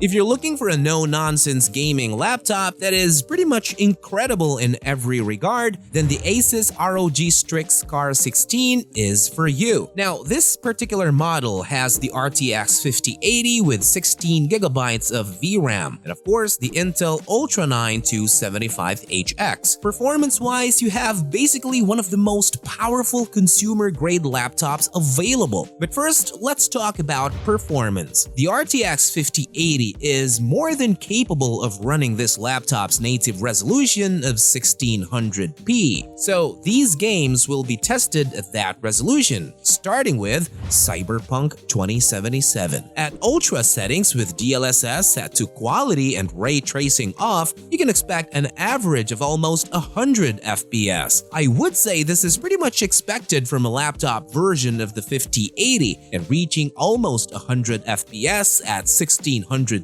If you're looking for a no-nonsense gaming laptop that is pretty much incredible in every regard, then the ASUS ROG Strix Car 16 is for you. Now, this particular model has the RTX 5080 with 16GB of VRAM, and of course the Intel Ultra 9 275HX. Performance-wise, you have basically one of the most powerful consumer-grade laptops available. But first, let's talk about performance. The RTX 5080 is more than capable of running this laptop's native resolution of 1600p. So these games will be tested at that resolution, starting with Cyberpunk 2077. At ultra settings with DLSS set to quality and ray tracing off, you can expect an average of almost 100 FPS. I would say this is pretty much expected from a laptop version of the 5080, and reaching almost 100 FPS at 1600p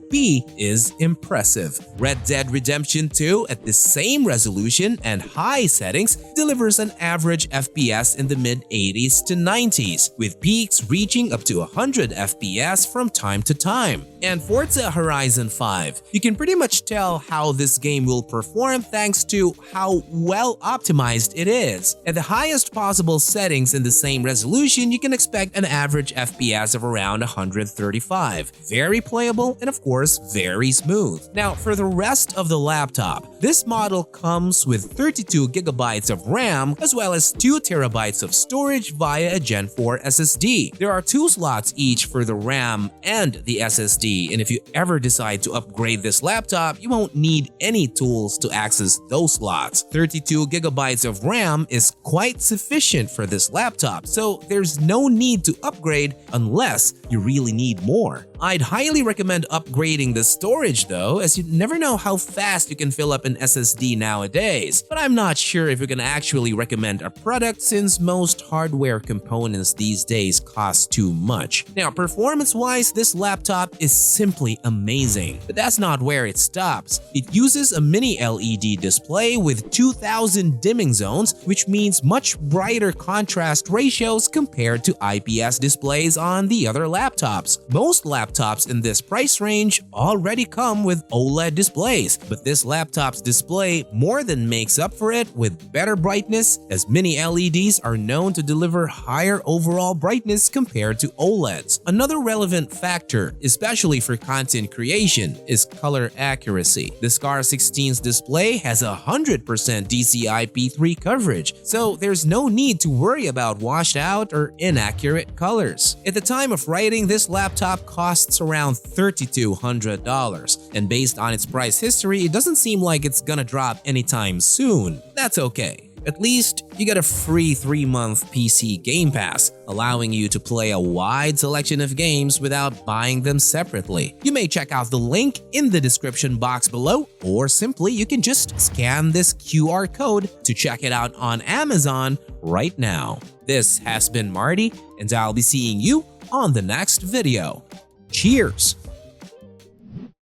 is impressive. Red Dead Redemption 2 at the same resolution and high settings delivers an average FPS in the mid-80s to 90s, with peaks reaching up to 100 FPS from time to time. And Forza Horizon 5, you can pretty much tell how this game will perform thanks to how well optimized it is. At the highest possible settings in the same resolution, you can expect an average FPS of around 135. Very playable and of course very smooth. Now for the rest of the laptop, this model comes with 32GB of RAM as well as 2TB of storage via a Gen 4 SSD. There are 2 slots each for the RAM and the SSD, and if you ever decide to upgrade this laptop, you won't need any tools to access those slots. 32GB of RAM is quite sufficient for this laptop, so there's no need to upgrade unless you really need more. I'd highly recommend upgrading the storage though, as you never know how fast you can fill up an SSD nowadays. But I'm not sure if we can actually recommend a product since most hardware components these days cost too much. Now, performance-wise, this laptop is simply amazing. But that's not where it stops. It uses a mini LED display with 2000 dimming zones, which means much brighter contrast ratios compared to IPS displays on the other laptops. Most laptops in this price range already come with OLED displays, but this laptop's display more than makes up for it with better brightness, as mini LEDs are known to deliver higher overall brightness compared to OLEDs. Another relevant factor, especially for content creation, is color accuracy. The Car 16's display has 100% DCI-P3 coverage, so there's no need to worry about washed out or inaccurate colors. At the time of writing, this laptop costs around $3,200, and based on its price history, it doesn't seem like it's gonna drop anytime soon. That's okay. At least you get a free 3-month PC Game Pass, allowing you to play a wide selection of games without buying them separately. You may check out the link in the description box below, or simply you can just scan this QR code to check it out on Amazon right now. This has been Marty, and I'll be seeing you on the next video. Cheers!